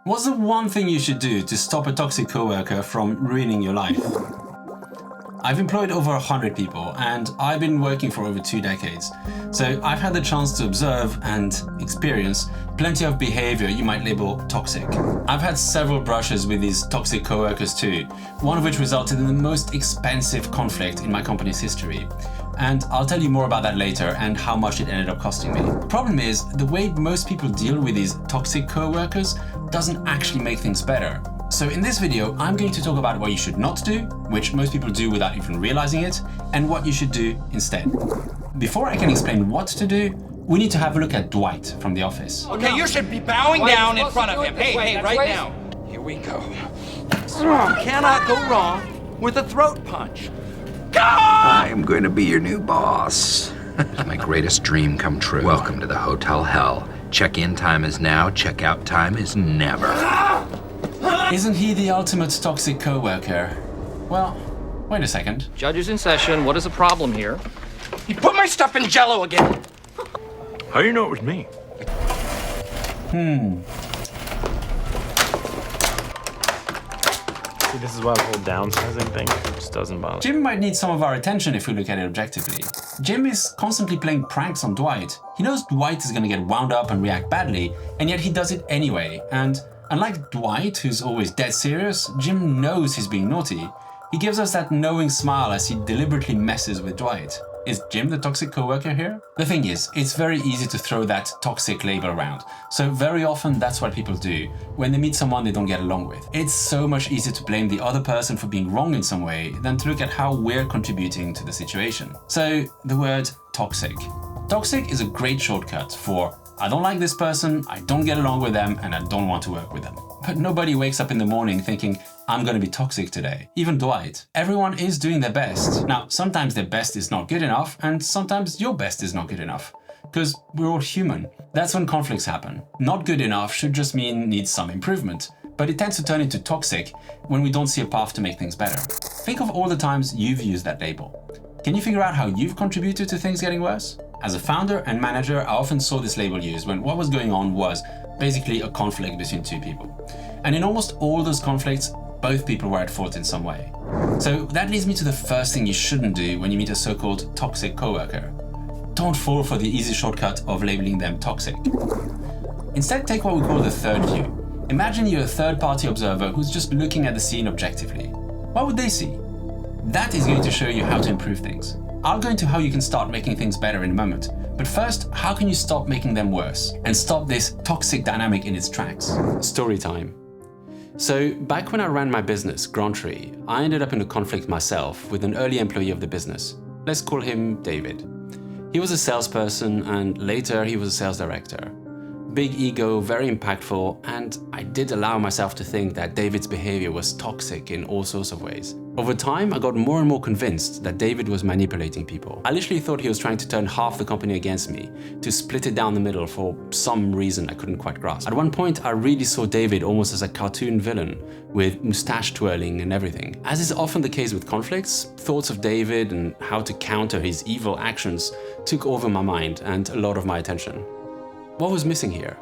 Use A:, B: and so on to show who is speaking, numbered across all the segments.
A: What's the one thing you should do to stop a toxic coworker from ruining your life? I've employed over 100 people and I've been working for over 2 decades. So I've had the chance to observe and experience plenty of behavior you might label toxic. I've had several brushes with these toxic coworkers too, one of which resulted in the most expensive conflict in my company's history. And I'll tell you more about that later and how much it ended up costing me. The problem is, the way most people deal with these toxic coworkers doesn't actually make things better. So in this video, I'm going to talk about what you should not do, which most people do without even realizing it, and what you should do instead. Before I can explain what to do, we need to have a look at Dwight from The Office.
B: Okay, you should be bowing down in front of him. Hey, right now. Here we go. You cannot go wrong with a throat punch. Go!
C: I am going to be your new boss. It's my greatest dream come true. Welcome to the Hotel Hell. Check-in time is now, check-out time is never.
A: Isn't he the ultimate toxic coworker? Well, wait a second.
D: Judges in session, what is the problem here?
B: You put my stuff in Jell-O again.
E: How do you know it was me?
F: See, this is why the whole downsizing thing just doesn't bother.
A: Jim might need some of our attention if we look at it objectively. Jim is constantly playing pranks on Dwight. He knows Dwight is gonna get wound up and react badly, and yet he does it anyway. And unlike Dwight, who's always dead serious, Jim knows he's being naughty. He gives us that knowing smile as he deliberately messes with Dwight. Is Jim the toxic coworker here? The thing is, it's very easy to throw that toxic label around. So very often that's what people do when they meet someone they don't get along with. It's so much easier to blame the other person for being wrong in some way than to look at how we're contributing to the situation. So the word toxic. Toxic is a great shortcut for I don't like this person, I don't get along with them, and I don't want to work with them. But nobody wakes up in the morning thinking, I'm gonna be toxic today. Even Dwight. Everyone is doing their best. Now, sometimes their best is not good enough, and sometimes your best is not good enough. Because we're all human. That's when conflicts happen. Not good enough should just mean needs some improvement. But it tends to turn into toxic when we don't see a path to make things better. Think of all the times you've used that label. Can you figure out how you've contributed to things getting worse? As a founder and manager, I often saw this label used when what was going on was basically a conflict between two people. And in almost all those conflicts, both people were at fault in some way. So that leads me to the first thing you shouldn't do when you meet a so-called toxic coworker. Don't fall for the easy shortcut of labeling them toxic. Instead, take what we call the third view. Imagine you're a third-party observer who's just looking at the scene objectively. What would they see? That is going to show you how to improve things. I'll go into how you can start making things better in a moment. But first, how can you stop making them worse and stop this toxic dynamic in its tracks? Story time. So back when I ran my business, Grantry, I ended up in a conflict myself with an early employee of the business. Let's call him David. He was a salesperson and later he was a sales director. Big ego, very impactful, and I did allow myself to think that David's behavior was toxic in all sorts of ways. Over time, I got more and more convinced that David was manipulating people. I literally thought he was trying to turn half the company against me, to split it down the middle for some reason I couldn't quite grasp. At one point, I really saw David almost as a cartoon villain, with mustache twirling and everything. As is often the case with conflicts, thoughts of David and how to counter his evil actions took over my mind and a lot of my attention. What was missing here?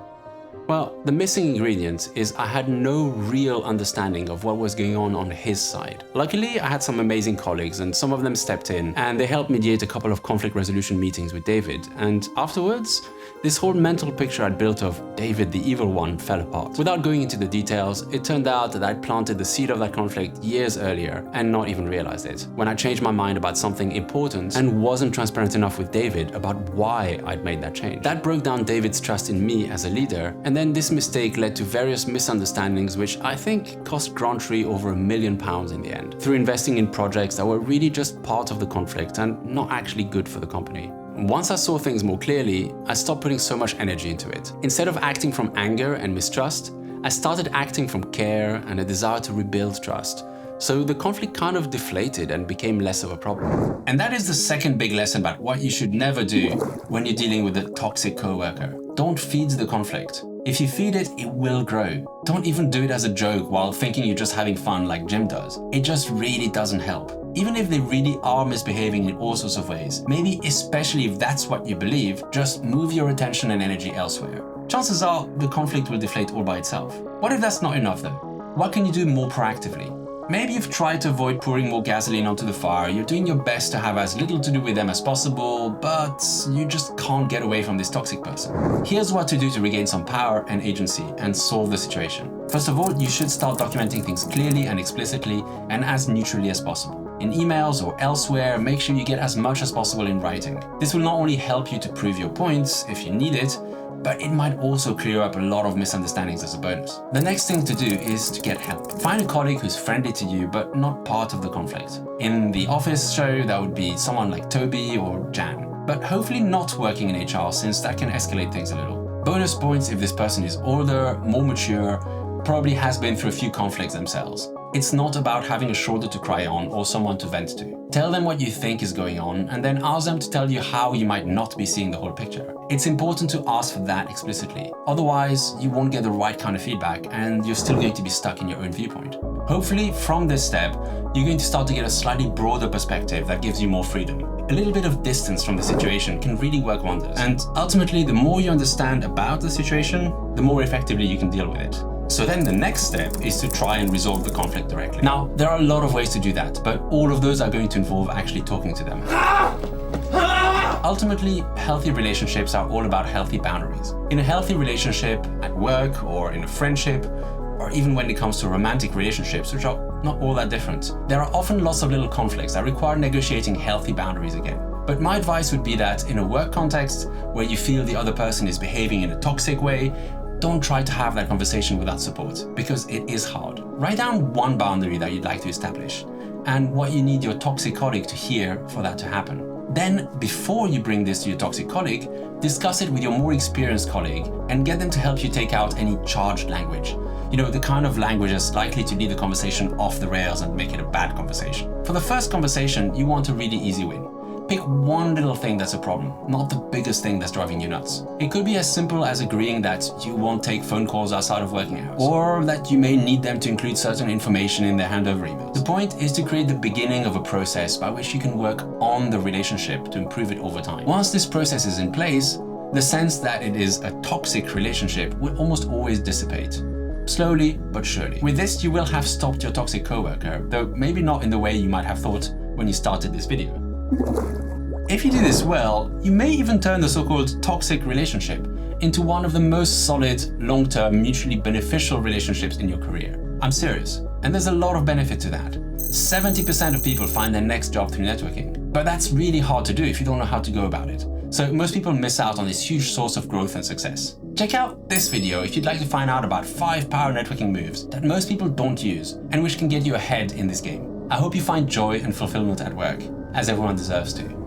A: Well, the missing ingredient is I had no real understanding of what was going on his side. Luckily, I had some amazing colleagues and some of them stepped in and they helped mediate a couple of conflict resolution meetings with David. And afterwards, this whole mental picture I'd built of David the evil one fell apart. Without going into the details, it turned out that I'd planted the seed of that conflict years earlier and not even realized it. When I changed my mind about something important and wasn't transparent enough with David about why I'd made that change. That broke down David's trust in me as a leader, and then this mistake led to various misunderstandings which I think cost Grantry over £1 million in the end, through investing in projects that were really just part of the conflict and not actually good for the company. Once I saw things more clearly, I stopped putting so much energy into it. Instead of acting from anger and mistrust, I started acting from care and a desire to rebuild trust. So the conflict kind of deflated and became less of a problem. And that is the second big lesson about what you should never do when you're dealing with a toxic coworker. Don't feed the conflict. If you feed it, it will grow. Don't even do it as a joke while thinking you're just having fun like Jim does. It just really doesn't help. Even if they really are misbehaving in all sorts of ways, maybe especially if that's what you believe, just move your attention and energy elsewhere. chances are the conflict will deflate all by itself. What if that's not enough though? What can you do more proactively? Maybe you've tried to avoid pouring more gasoline onto the fire, you're doing your best to have as little to do with them as possible, but you just can't get away from this toxic person. Here's what to do to regain some power and agency and solve the situation. First of all, you should start documenting things clearly and explicitly and as neutrally as possible. In emails or elsewhere, make sure you get as much as possible in writing. This will not only help you to prove your points if you need it, but it might also clear up a lot of misunderstandings as a bonus. The next thing to do is to get help. Find a colleague who's friendly to you, but not part of the conflict. In the office show, that would be someone like Toby or Jan, but hopefully not working in HR, since that can escalate things a little. Bonus points if this person is older, more mature, probably has been through a few conflicts themselves. It's not about having a shoulder to cry on or someone to vent to. Tell them what you think is going on and then ask them to tell you how you might not be seeing the whole picture. It's important to ask for that explicitly. Otherwise, you won't get the right kind of feedback and you're still going to be stuck in your own viewpoint. Hopefully, from this step, you're going to start to get a slightly broader perspective that gives you more freedom. A little bit of distance from the situation can really work wonders. And ultimately, the more you understand about the situation, the more effectively you can deal with it. So then the next step is to try and resolve the conflict directly. Now, there are a lot of ways to do that, but all of those are going to involve actually talking to them. Ultimately, healthy relationships are all about healthy boundaries. In a healthy relationship, at work, or in a friendship, or even when it comes to romantic relationships, which are not all that different, there are often lots of little conflicts that require negotiating healthy boundaries again. But my advice would be that in a work context, where you feel the other person is behaving in a toxic way, don't try to have that conversation without support, because it is hard. Write down one boundary that you'd like to establish, and what you need your toxic colleague to hear for that to happen. Then, before you bring this to your toxic colleague, discuss it with your more experienced colleague and get them to help you take out any charged language. You know, the kind of language that's likely to lead the conversation off the rails and make it a bad conversation. For the first conversation, you want a really easy win. Pick one little thing that's a problem, not the biggest thing that's driving you nuts. It could be as simple as agreeing that you won't take phone calls outside of working hours, or that you may need them to include certain information in their handover emails. The point is to create the beginning of a process by which you can work on the relationship to improve it over time. Once this process is in place, the sense that it is a toxic relationship will almost always dissipate. Slowly but surely. With this, you will have stopped your toxic coworker, though maybe not in the way you might have thought when you started this video. If you do this well, you may even turn the so-called toxic relationship into one of the most solid, long-term, mutually beneficial relationships in your career. I'm serious, and there's a lot of benefit to that. 70% of people find their next job through networking, but that's really hard to do if you don't know how to go about it. So most people miss out on this huge source of growth and success. Check out this video if you'd like to find out about 5 power networking moves that most people don't use and which can get you ahead in this game. I hope you find joy and fulfillment at work, as everyone deserves to.